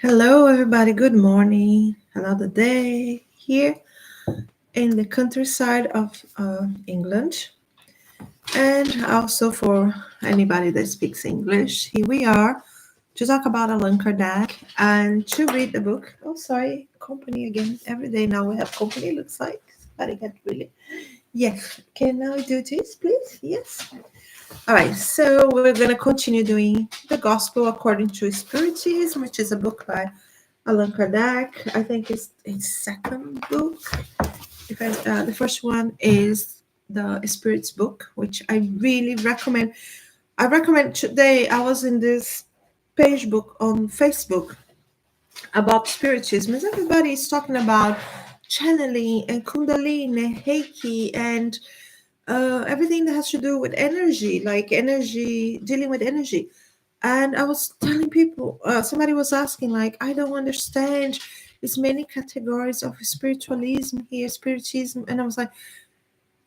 Hello, everybody. Good morning. Another day here in the countryside of England, and also for anybody that speaks English. Here we are to talk about Allan Kardec and to read the book. Oh, sorry, company again. Every day now we have company. Looks like somebody got really. Yes. Can I do this, please? Yes. All right. So we're gonna continue doing the Gospel according to Spiritism, which is a book by Allan Kardec. I think it's his second book. The first one is the Spirits book, which I really recommend. I recommend today. I was in this page book on Facebook about Spiritism. Everybody is talking about channeling and Kundalini and Reiki and everything that has to do with energy, like energy, dealing with energy. And I was telling people, somebody was asking, like, I don't understand. There's many categories of spiritualism here, spiritism. And I was like,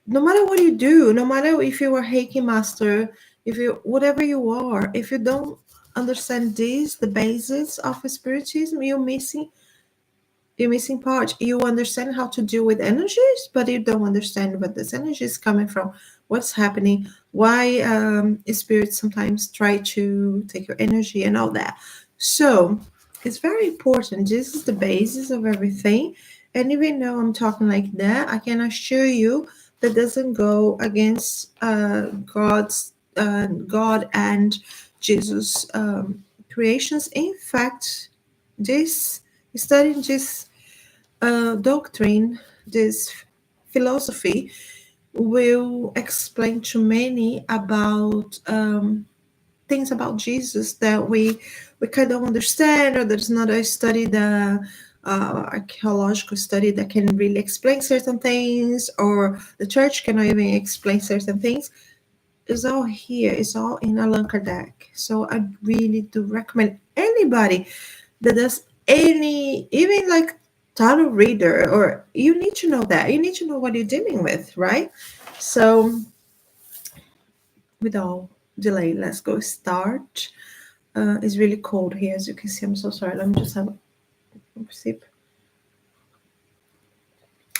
no matter what you do, no matter if you are Reiki master, if you, whatever you are, if you don't understand this, the basis of spiritism, you're missing part. You understand how to deal with energies, but you don't understand what this energy is coming from, what's happening, why spirits sometimes try to take your energy and all that. So it's very important. This is the basis of everything. And even though I'm talking like that, I can assure you that doesn't go against God and Jesus creations. In fact, this studying this doctrine, this philosophy, will explain to many about things about Jesus that we kind of understand, or there's not a study, the archaeological study that can really explain certain things, or the church cannot even explain certain things. It's all here. It's all in Allan Kardec. So I really do recommend anybody that does any, even like tarot reader, or you need to know that. You need to know what you're dealing with, right? So without delay, let's go start. It's really cold here, as you can see. I'm so sorry. Let me just have a sip.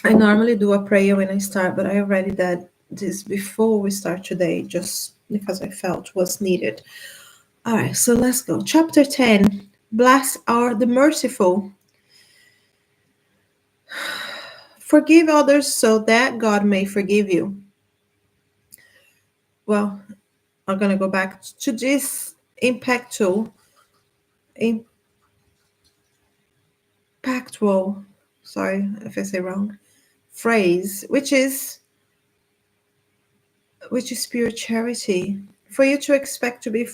I normally do a prayer when I start, but I already did this before we start today, just because I felt was needed. All right, so let's go. Chapter 10. Blessed are the merciful. Forgive others so that God may forgive you. Well, I'm going to go back to this impactful, impactful, sorry if I say wrong, phrase, which is pure charity. For you to expect to be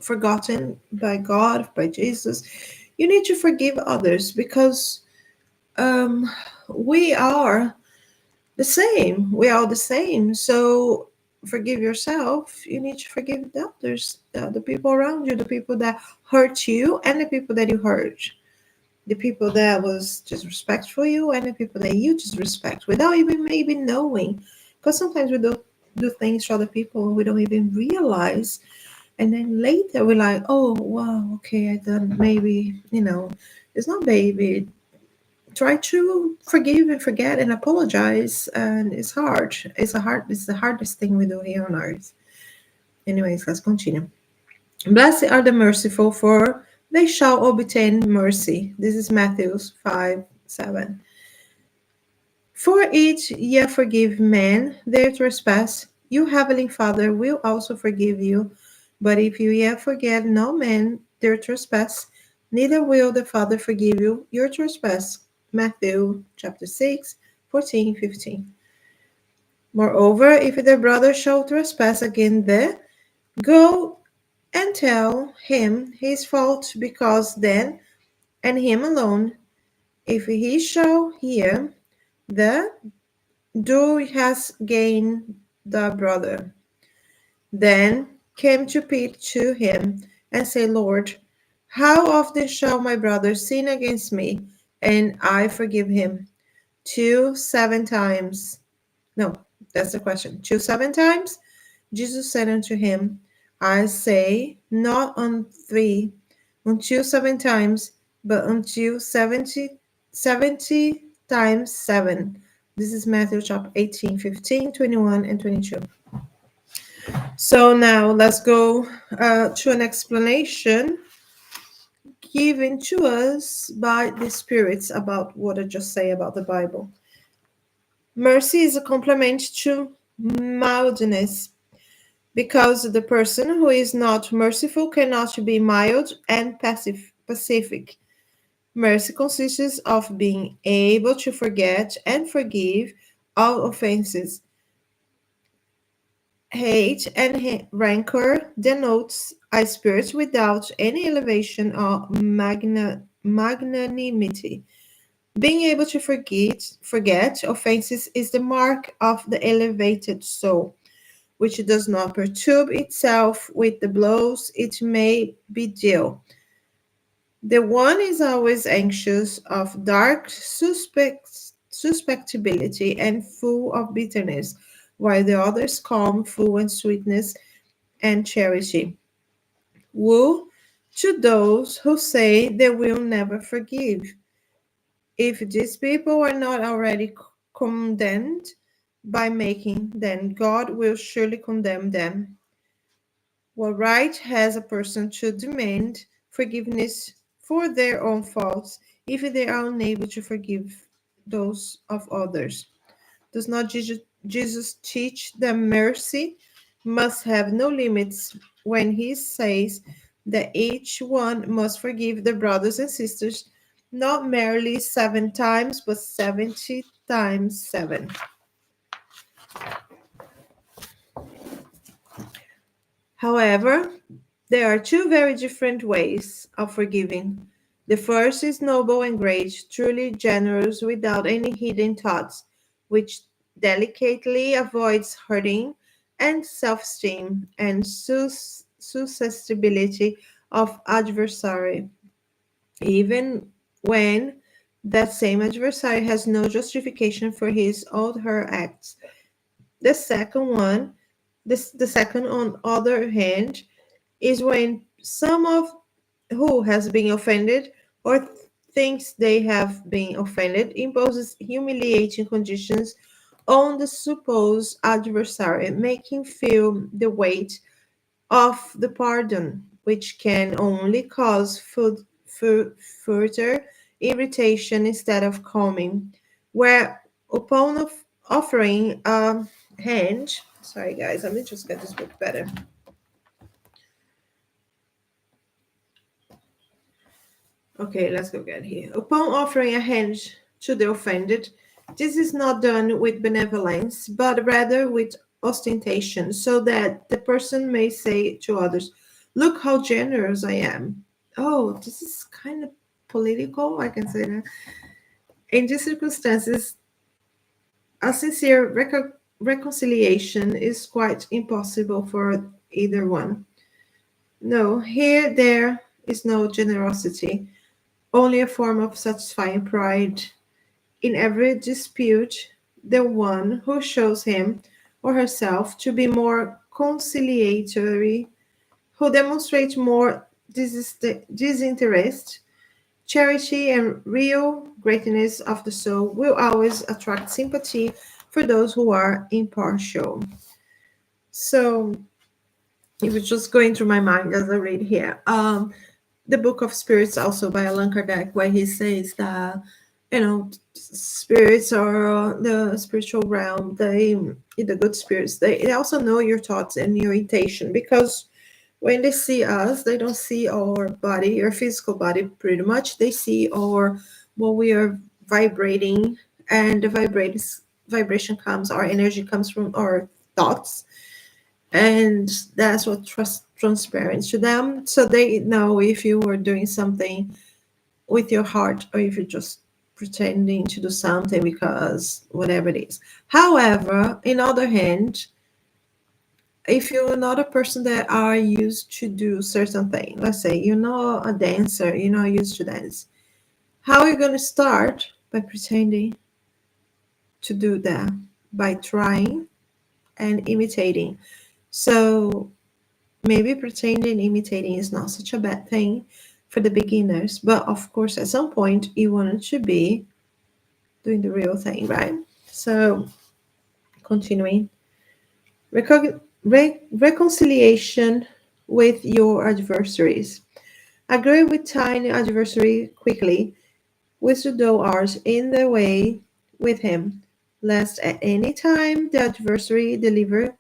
forgotten by God, by Jesus, you need to forgive others, because um, we are the same. We are the same. So forgive yourself. You need to forgive the others, the people around you, the people that hurt you, and the people that you hurt, the people that was disrespectful you, and the people that you disrespect without even maybe knowing. Because sometimes we do things to other people we don't even realize, and then later we're like, oh wow, okay, I done, maybe, it's not baby. Try to forgive and forget and apologize, and it's hard. It's the hardest thing we do here on earth. Anyways, let's continue. Blessed are the merciful, for they shall obtain mercy. This is Matthew 5:7. For each ye forgive men their trespass, your heavenly Father will also forgive you. But if you yet forget no man their trespass, neither will the Father forgive you your trespass. Matthew chapter 6, 14, 15. Moreover, if the brother shall trespass against thee, go and tell him his fault, because then, and him alone, if he shall hear, the thou hast gained the brother. Then came to Pete to him, and say, Lord, how often shall my brother sin against me, and I forgive him? 7 times. No, that's the question. 7 times? Jesus said unto him, I say, not on 3, until 7 times, but until 70 times 7. This is Matthew chapter 18, 15, 21, and 22. So now let's go to an explanation given to us by the spirits about what I just say about the Bible. Mercy is a complement to mildness, because the person who is not merciful cannot be mild and pacific. Mercy consists of being able to forget and forgive all offenses. Hate and rancor denotes a spirit without any elevation or magnanimity. Being able to forget offenses is the mark of the elevated soul, which does not perturb itself with the blows it may be dealt. The one is always anxious, of dark suspectibility, and full of bitterness, while the other is calm, full of sweetness and charity. Woe to those who say they will never forgive. If these people are not already condemned by making, then God will surely condemn them. What right has a person to demand forgiveness for their own faults if they are unable to forgive those of others? Does not Jesus teach that mercy must have no limits when he says that each one must forgive their brothers and sisters not merely 7 times, but 70 times 7? However, there are two very different ways of forgiving. The first is noble and great, truly generous without any hidden thoughts, which delicately avoids hurting and self-esteem and susceptibility of adversary, even when that same adversary has no justification for his or her acts. The second one, the second on other hand, is when some of who has been offended or thinks they have been offended imposes humiliating conditions on the supposed adversary, making feel the weight of the pardon, which can only cause further irritation instead of calming. Where upon offering a hand, sorry guys, let me just get this book better. Okay, let's go again here. Upon offering a hand to the offended, this is not done with benevolence, but rather with ostentation, so that the person may say to others, "Look how generous I am." Oh, this is kind of political, I can say that. In these circumstances, a sincere reconciliation is quite impossible for either one. No, here there is no generosity, only a form of satisfying pride. In every dispute, the one who shows him or herself to be more conciliatory, who demonstrates more disinterest, charity, and real greatness of the soul, will always attract sympathy for those who are impartial. So, it was just going through my mind as I read here. The Book of Spirits, also by Allan Kardec, where he says that, spirits or the spiritual realm, the good spirits, they also know your thoughts and your intention, because when they see us, they don't see our body, our physical body, pretty much. They see what we are vibrating, and the vibration comes, our energy comes from our thoughts, and that's what transparent to them, so they know if you were doing something with your heart or if you're just pretending to do something because whatever it is. However, in other hand, if you're not a person that are used to do certain thing, let's say you're not a dancer, you're not used to dance, how are you going to start? By pretending to do that, by trying and imitating. So maybe pretending, imitating is not such a bad thing for the beginners. But of course, at some point, you wanted to be doing the real thing, right? So, continuing, reconciliation with your adversaries. Agree with tiny adversary quickly, which thou art in the way with him, lest at any time the adversary deliver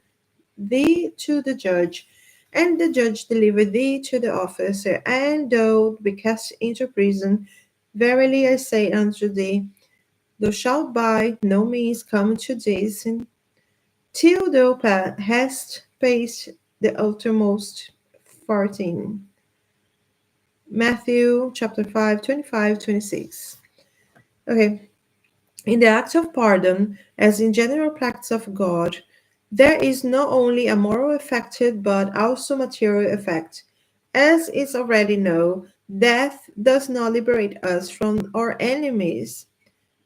thee to the judge, and the judge deliver thee to the officer, and thou be cast into prison. Verily I say unto thee, thou shalt by no means come to this till thou hast paced the uttermost farthing. Matthew chapter 5, 25, 26. Okay, in the act of pardon, as in general practice of God, there is not only a moral effect but also material effect. As is already known, death does not liberate us from our enemies.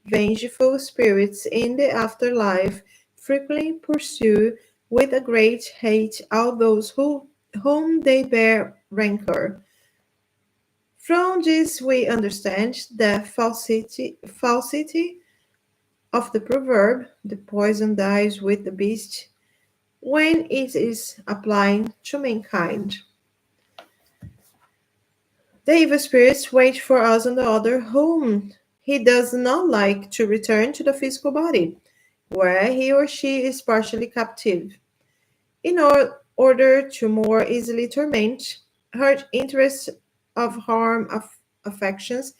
Vengeful spirits in the afterlife frequently pursue with a great hate all those whom they bear rancor. From this we understand the falsity of the proverb, the poison dies with the beast, when it is applied to mankind. The evil spirits wait for us on the other whom he does not like to return to the physical body, where he or she is partially captive, in order to more easily torment, hurt interests of harm of affections.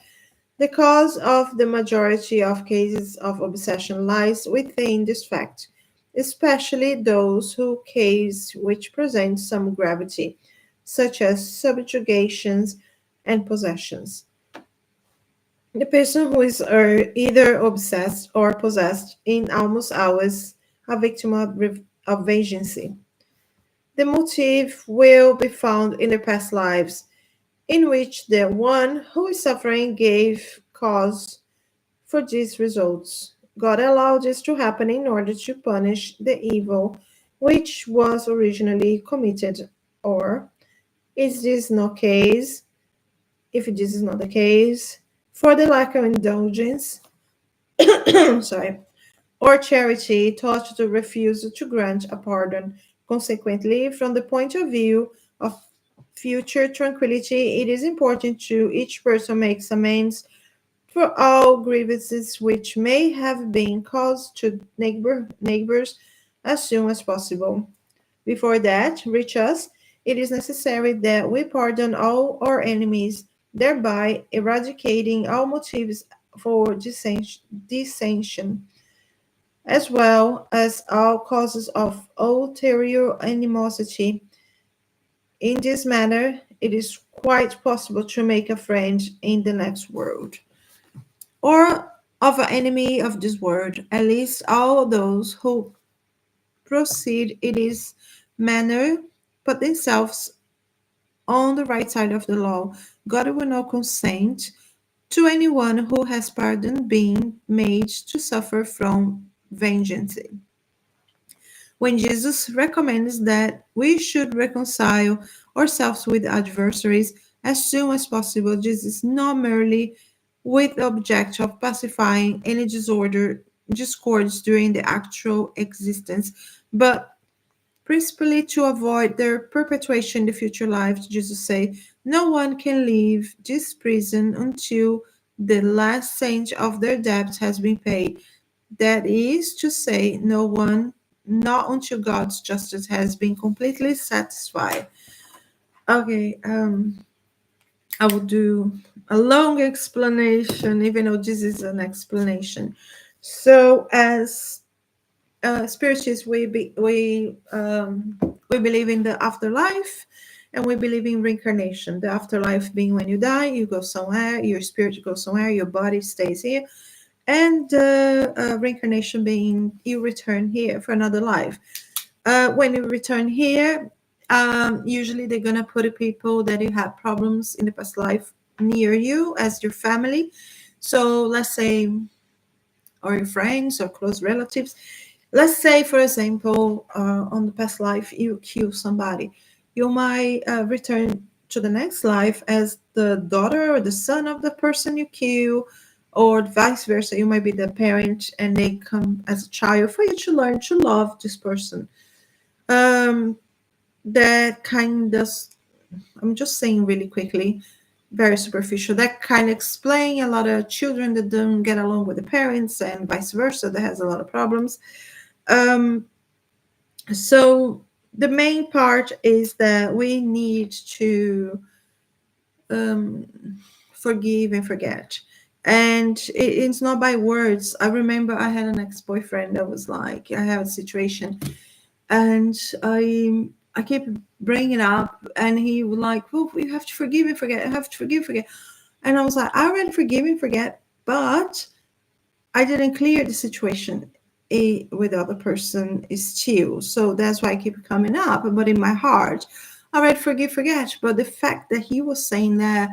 The cause of the majority of cases of obsession lies within this fact, especially those whose case which present some gravity, such as subjugations and possessions. The person who is either obsessed or possessed in almost always a victim of vengeance. The motive will be found in the past lives, in which the one who is suffering gave cause for these results. God allowed this to happen in order to punish the evil which was originally committed. Or is this not case? If this is not the case, for the lack of indulgence, sorry, or charity taught to refuse to grant a pardon. Consequently, from the point of view of future tranquility, it is important to each person makes amends for all grievances which may have been caused to neighbors as soon as possible. Before that reach us, it is necessary that we pardon all our enemies, thereby eradicating all motives for dissension, as well as all causes of ulterior animosity. In this manner, it is quite possible to make a friend in the next world, or of an enemy of this world, at least all those who proceed in this manner put themselves on the right side of the law. God will not consent to anyone who has pardon being made to suffer from vengeance. When Jesus recommends that we should reconcile ourselves with adversaries as soon as possible, this is not merely with the object of pacifying any discords during the actual existence, but principally to avoid their perpetuation in the future life. Jesus said, no one can leave this prison until the last cent of their debt has been paid. That is to say, no one, not until God's justice has been completely satisfied. Okay, I will do a long explanation, even though this is an explanation. So, as spiritists, we believe in the afterlife, and we believe in reincarnation. The afterlife being when you die, you go somewhere, your spirit goes somewhere, your body stays here, and reincarnation being you return here for another life. When you return here, usually they're gonna put people that you had problems in the past life near you as your family. So let's say, or your friends or close relatives. Let's say, for example, on the past life you kill somebody. You might return to the next life as the daughter or the son of the person you kill, or vice versa. You might be the parent and they come as a child for you to learn to love this person. Um, that kind of, I'm just saying really quickly, very superficial. That kind of explain a lot of children that don't get along with the parents and vice versa. That has a lot of problems. Um, so the main part is that we need to um, forgive and forget. And it's not by words. I remember I had an ex-boyfriend that was like, I have a situation, and I keep bringing it up, and he was like, "Well, you have to forgive and forget. I have to forgive, forget." And I was like, "I already forgive and forget, but I didn't clear the situation with the other person is still. So that's why I keep coming up. But in my heart, I already forgive, forget. But the fact that he was saying that,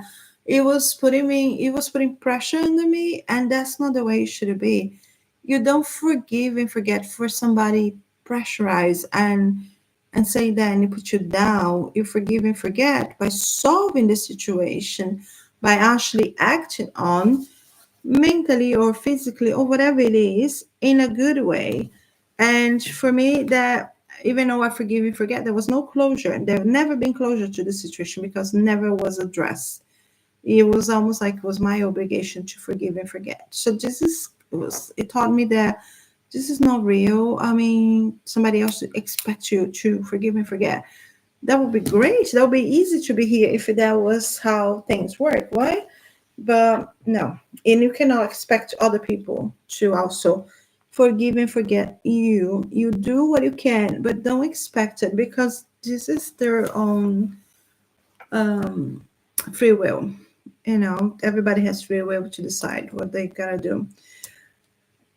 it was putting pressure on me, and that's not the way it should be. You don't forgive and forget for somebody pressurize and say that and put you down. You forgive and forget by solving the situation, by actually acting on mentally or physically or whatever it is in a good way. And for me, that even though I forgive and forget, there was no closure. There never been closure to the situation because never was addressed. It was almost like it was my obligation to forgive and forget. So this is it taught me that this is not real. I mean, somebody else expects you to forgive and forget. That would be great. That would be easy to be here if that was how things work, right? But no, and you cannot expect other people to also forgive and forget you. You do what you can, but don't expect it because this is their own um, free will. You know, everybody has free will to decide what they gotta do.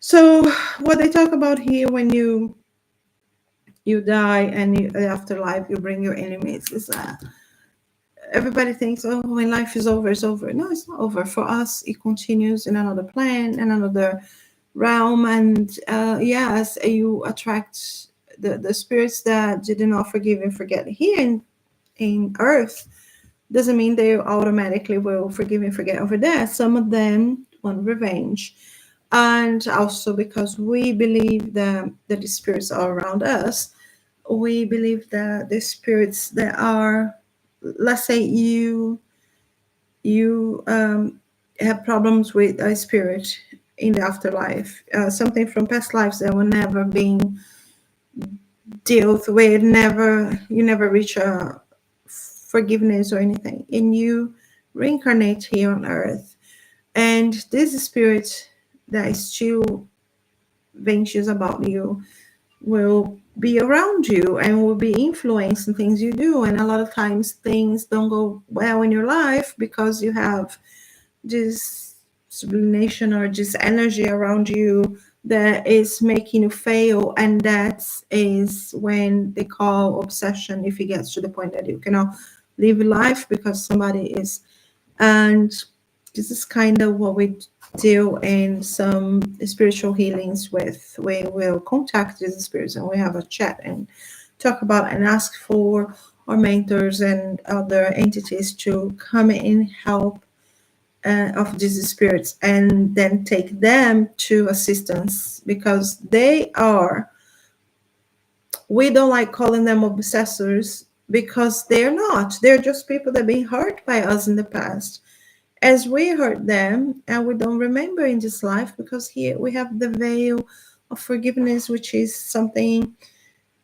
So, what they talk about here when you die and afterlife, you bring your enemies is everybody thinks, oh, when life is over, it's over. No, it's not over. For us, it continues in another plane, in another realm. And yes, you attract the spirits that did not forgive and forget here in Earth. Doesn't mean they automatically will forgive and forget over there. Some of them want revenge. And also because we believe that the spirits are around us, we believe that the spirits that are, let's say you have problems with a spirit in the afterlife, something from past lives that were never being dealt with, never you never reach a forgiveness or anything, and you reincarnate here on earth, and this spirit that is still anxious about you will be around you and will be influencing things you do. And a lot of times things don't go well in your life because you have this sublimation or this energy around you that is making you fail. And that is when they call obsession, if it gets to the point that you cannot live life because somebody is. And this is kind of what we do in some spiritual healings with. We will contact these spirits and we have a chat and talk about and ask for our mentors and other entities to come in help of these spirits, and then take them to assistance because they are, we don't like calling them obsessors because they're just people that have been hurt by us in the past as we hurt them, and we don't remember in this life because here we have the veil of forgiveness, which is something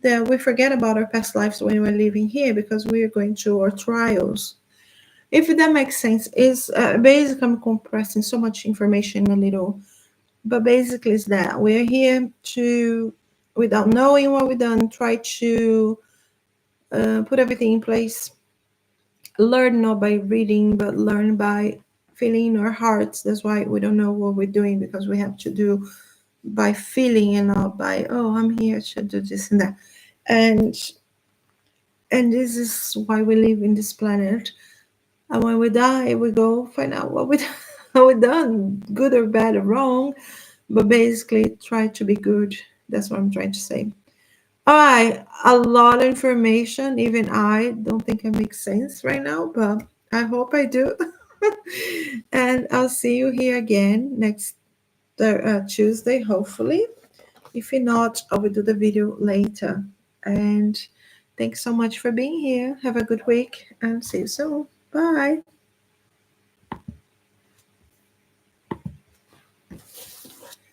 that we forget about our past lives when we're living here because we are going through our trials. If that makes sense, is basically I'm compressing so much information in a little, but basically it's that we're here to, without knowing what we've done, try to put everything in place, learn not by reading, but learn by feeling in our hearts. That's why we don't know what we're doing because we have to do by feeling and not by, oh, I'm here to do this and that. And this is why we live in this planet. And when we die, we go find out what we how we done, good or bad or wrong. But basically, try to be good. That's what I'm trying to say. All right, a lot of information. Even I don't think it makes sense right now, but I hope I do. And I'll see you here again next Tuesday, hopefully. If not, I will do the video later. And thanks so much for being here. Have a good week and see you soon. Bye.